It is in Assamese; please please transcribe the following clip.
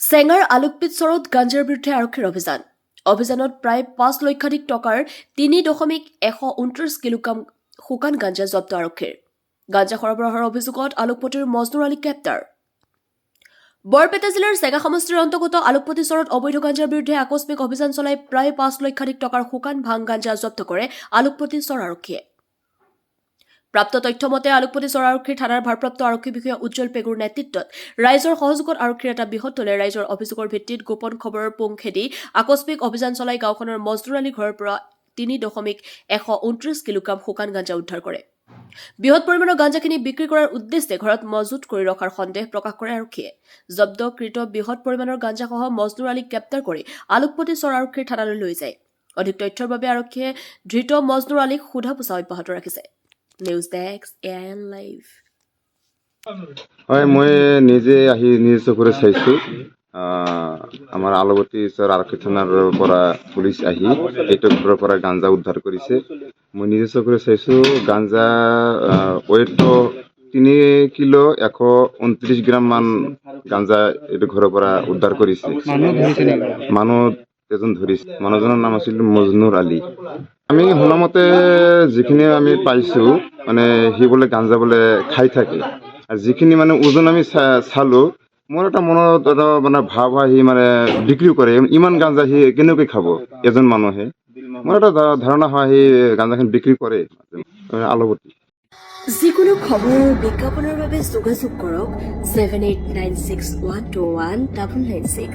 চেঙাৰ আলোকপিত গাঞ্জাৰ বিৰুদ্ধে আৰক্ষীৰ অভিযানত প্ৰায় ৫ লক্ষাধিক টকাৰ ৩.১২৯ কিলোগ্ৰাম শুকান গাঞ্জা জব্দ আৰক্ষীৰ। গাঞ্জা সৰবৰাহৰ অভিযোগত আলোকপতিৰ মজনুৰ আলী গ্ৰেপ্তাৰ। বৰপেটা জিলাৰ চেগা সমষ্টিৰ অন্তৰ্গত আলোকপতি চৰত অবৈধ গাঞ্জাৰ বিৰুদ্ধে আকস্মিক অভিযান চলাই প্ৰায় ৫ লক্ষাধিক টকাৰ শুকান ভাং গাঞ্জা জব্দ কৰে আলোকপতি চৰ আৰক্ষীয়ে। প্ৰাপ্ত তথ্য মতে আলোকপতি চৰ আৰক্ষীৰ থানাৰ ভাৰপ্ৰাপ্ত আৰক্ষী বিষয়া উজ্জ্বল পেগুৰ নেতৃত্বত ৰাইজৰ সহযোগত আৰক্ষীৰ এটা বৃহৎ দলে ৰাইজৰ অভিযোগৰ ভিত্তিত গোপন খবৰৰ পুং খেদি আকস্মিক অভিযান চলাই গাঁওখনৰ মজনুৰ আলী ঘৰৰ পৰা ৩.১২৯ কিলোগ্ৰাম শুকান গাঞ্জা উদ্ধাৰ কৰে। বৃহৎ পৰিমাণৰ গাঞ্জাখিনি বিক্ৰী কৰাৰ উদ্দেশ্যে ঘৰত মজুত কৰি ৰখাৰ সন্দেহ প্ৰকাশ কৰে আৰক্ষীয়ে। জব্দকৃত বৃহৎ পৰিমাণৰ গাঞ্জাসহ মজনুৰ আলীক গ্ৰেপ্তাৰ কৰি আলোকপতি চৰ আৰক্ষীৰ থানালৈ লৈ যায়। অধিক তথ্যৰ বাবে আৰক্ষীয়ে ধৃত মজনুৰ আলীক সোধা পোছা অব্যাহত ৰাখিছে। News desk AIN live. হয়, মই নিজে চকুৰে চাইছো। আমাৰ আলোকপতি চৰ আৰক্ষী থানাৰ পৰা পুলিচ আহি এইটো ঘৰৰ পৰা গাঞ্জা উদ্ধাৰ কৰিছে। মই নিজে চকুৰে চাইছো। গাঞ্জা ৱেটটো 3 কিলো 129 গ্ৰাম মান গাঞ্জা এইটো ঘৰৰ পৰা উদ্ধাৰ কৰিছে। মানুহ এজন ধৰিছে। মানুহজনৰ নাম আছিল মজনুৰ আলী। আমি শুনামতে যিখিনি আমি পাইছো মানে সি বোলে গাঞ্জা বোলে খাই থাকে। আৰু যিখিনি মানে ওজন আমি চালো, মোৰ এটা মনত এটা মানে ভাৱ হয় সি মানে বিক্ৰী কৰে। ইমান গাঞ্জা সি কেনেকৈ খাব এজন মানুহে? মোৰ এটা ধাৰণা হয় সি গাঞ্জাখিনি বিক্ৰী কৰে আলোকপতি। যিকোনো খবৰ আৰু বিজ্ঞাপনৰ বাবে যোগাযোগ কৰক 7896121996।